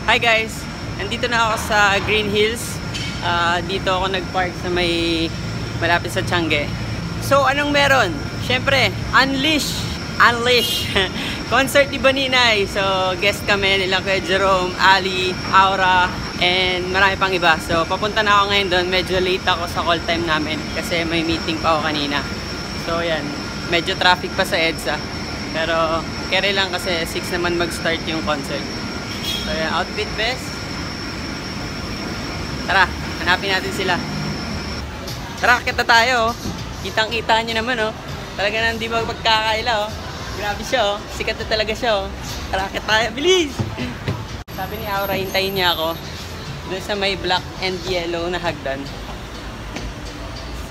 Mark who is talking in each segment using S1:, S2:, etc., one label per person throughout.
S1: Hi guys! Nandito na ako sa Green Hills. Dito ako nag-park sa may malapit sa Tiangge. So anong meron? Siyempre, Unleash! Concert ni Baninay. So guest kami nila kay Jerome, Ali, Aura, and marami pang iba. So papunta na ako ngayon doon. Medyo late ako sa call time namin kasi may meeting pa ako kanina. So yan, medyo traffic pa sa EDSA. Pero carry lang kasi 6 naman mag-start yung concert. So yan, outfit best. Tara, hanapin natin sila. Tara, kita tayo. Kitang-kita nyo naman oh. Talaga nang di magpagkakaila oh. Grabe siya oh. Sikat na talaga siya oh. Tara, kita tayo. Bilis! Sabi ni Aura, hintayin niya ako doon sa may black and yellow na hagdan.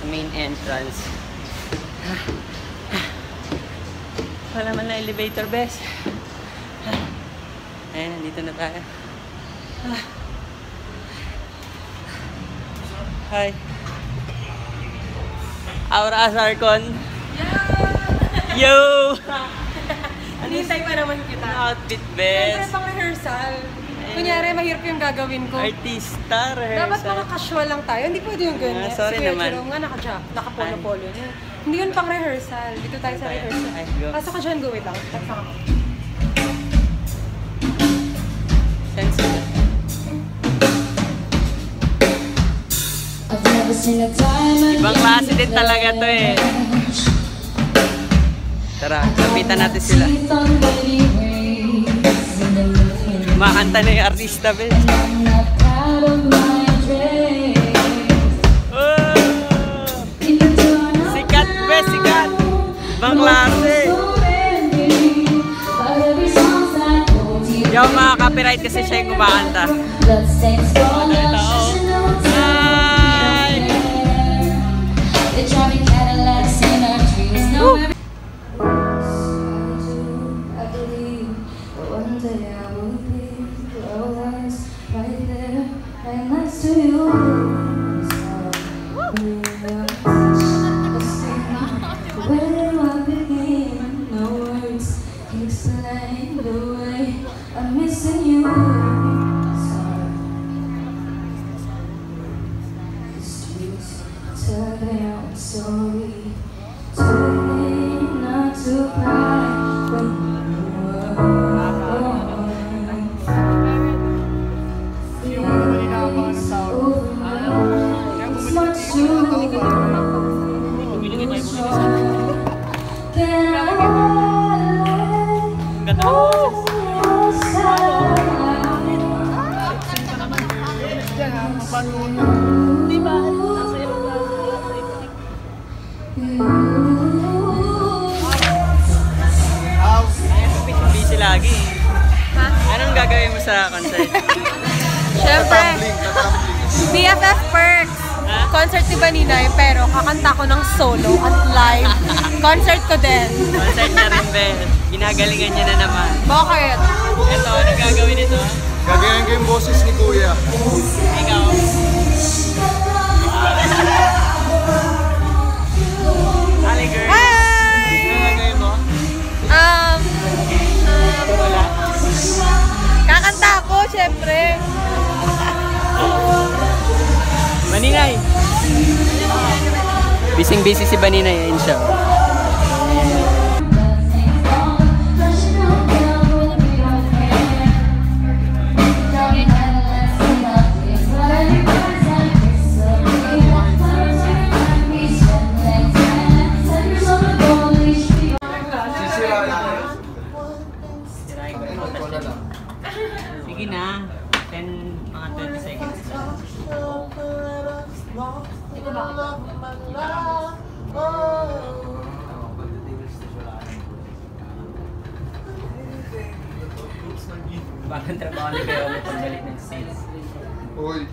S1: Sa main entrance. Wala man na elevator best. Ayan, nandito na tayo. Hi. Aura Azarcon. Yo!
S2: Anintay pa naman kita.
S1: Outfit best.
S2: Siyempre pang rehearsal. Kunyari, mahirap yung gagawin ko.
S1: Artista, rehearsal.
S2: Dapat mga casual lang tayo. Hindi pwede yung ganyan.
S1: Sorry naman.
S2: Jerome nga naka-polo-polo niya. Hindi yun pang rehearsal. Dito tayo sa rehearsal. Pasok ka dyan, go wait lang.
S1: Ibang klase din talaga to eh. Tara, lapitan natin sila. Makanta na yung artista, be. Oh! Sikat, be, sikat. Ibang klase. Hindi ako makaka-copyright kasi siya yung kumakanta. Busy lagi. Ha? Anong gagawin mo sa concert?
S2: Siyempre, BFF Perks. Concert ni Baninay, pero kakanta ko ng solo at live. Concert ko din.
S1: Concert na rin, be. Ginagalingan niya na naman.
S2: Bakit?
S1: Ito, ano gagawin nito?
S3: Gagawin ko yung boses ni Kuya.
S1: Ikaw. Hi, girl.
S2: Hi!
S1: Ano gagawin mo? Wala.
S2: Kakanta ako, syempre.
S1: Baninay. Busy si Baninay, ayun siya. Sige na. 10, mga 20 seconds. Bakit trabaho ni kayo ulit pagdalit ng sales?
S3: Uy.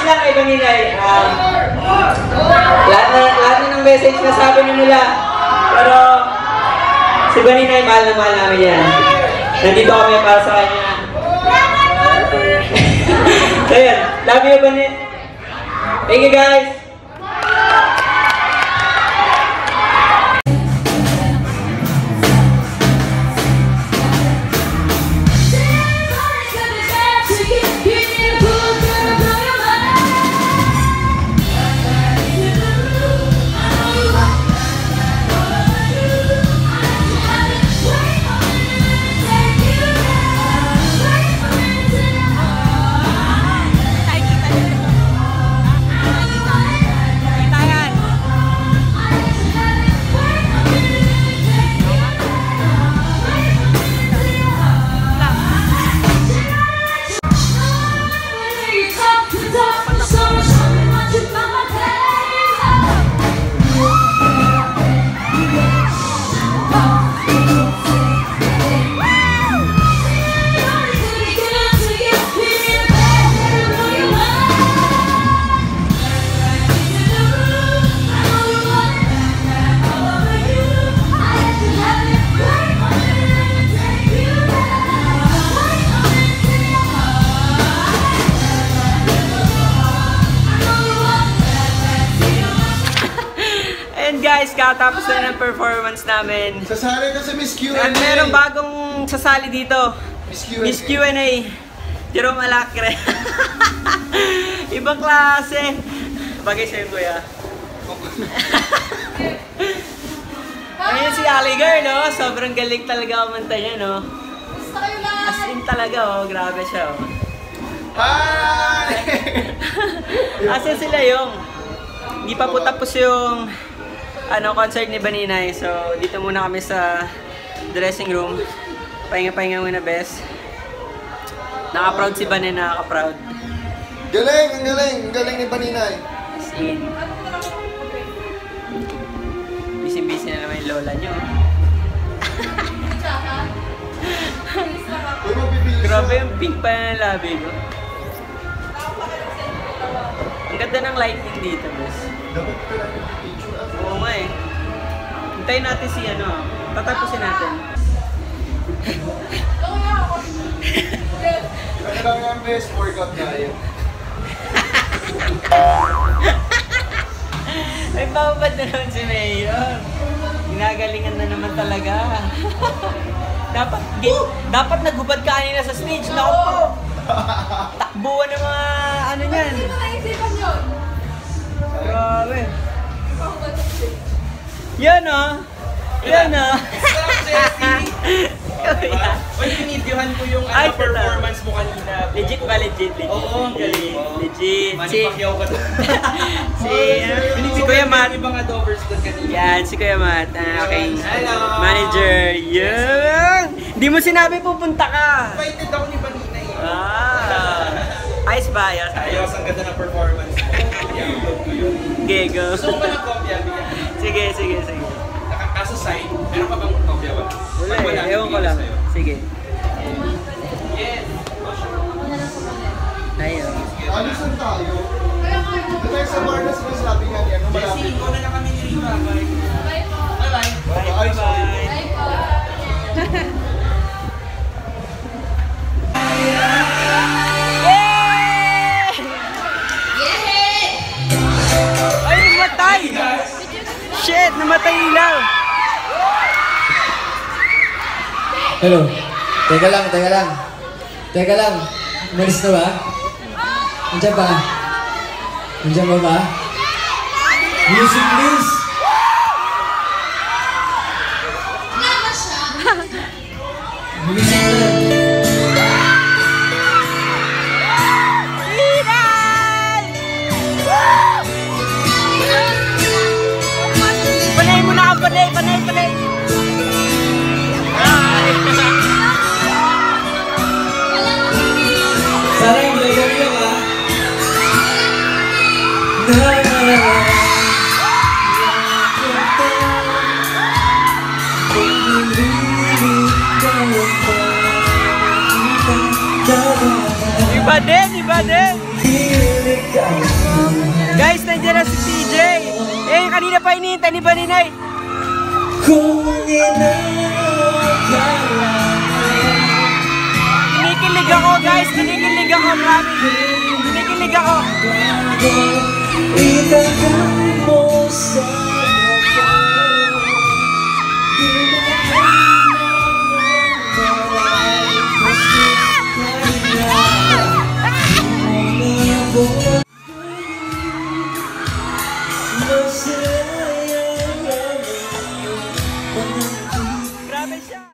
S1: lang kay Baninay. Lahat na ng message na sabi na nila. Pero si Baninay, mahal na mahal namin yan. Nandito kami para sa kanya. So yun, love you Baninay. Thank you guys. Guys, katapos na ng performance namin.
S3: Sasali ka sa Miss Q&A.
S1: At merong bagong sasali dito.
S3: Miss Q&A.
S1: Miss Q&A. Jerome Alacre. Ibang klase. Bagay sa'yo, kuya. Ayun si Ali Girl, no? Sobrang galing talaga kumanta niya, no? As in talaga, oh. Grabe siya, oh.
S3: Hi!
S1: Asan sila yung? Hindi pa po tapos yung concert ni Baninay. So, dito muna kami sa dressing room. Pahinga-pahinga muna, best. Naka-proud si Baninay, nakaka-proud.
S3: Galing! Ang galing! Ang galing ni Baninay.
S1: As in. Busy-busy na naman yung lola nyo.
S3: Uy, magbibigay siya.
S1: Grabe yung pink pa ng labi ko. Ang ganda ng lighting dito, best.
S3: Dapat ka lang yung picture.
S1: Oo nga eh. Hintayin natin si tatapusin natin.
S3: Ano lang yung best workout tayo?
S1: May bababad na naman si Mayor. Ginagalingan na naman talaga. Dapat nagubad ka kanina sa stage. Naku po! Takbuhan ng mga niyan.
S2: Hindi mo naisipan yun?
S1: Grabe. Yan Yan
S4: Uy, pinidyohan ko yung performance mo kanina.
S1: Legit ba? Legit.
S4: Oo, galing.
S1: Legit.
S4: Manipakyaw ka doon.
S1: Si Kuya Matt.
S4: Ibang adovers doon kanina.
S1: Yan, si Kuya Matt. Okay.
S4: Hello.
S1: Manager. Yan. Hindi mo sinabi pupunta ka.
S4: Invited ako ni Baninay.
S1: Ayos ba? Ayos.
S4: Ayos, ang ganda ng performance mo. I-upload ko yun.
S1: Gego.
S4: Gusto ko ba ng kopya?
S1: Sige.
S4: Kaso side, meron ka bang kopya ba?
S1: Wala ewan ko lang. Sige.
S4: Yes.
S1: Ayun.
S3: Alisan tayo. Doon tayo sa bar na sinasabi nga niya. Ano malapit?
S4: Jesse, ikaw na lang kami ni Riva. Bye-bye.
S1: Bye. Ay, namatay! Shit, namatay ilaw!
S5: Hello. Teka lang. Umalis na ba? Nandiyan ba? Nandiyan ba? Music please! Music na.
S1: Panay mo na ako, panay!
S5: Sana yung gagawin nyo ba?
S1: Iba din! Guys, nandiyan na si TJ. Eh, kanina pa hinihintay ni Baninay. Kinikilig ako, guys. Kinikilig ako, promise. Kinikilig ako.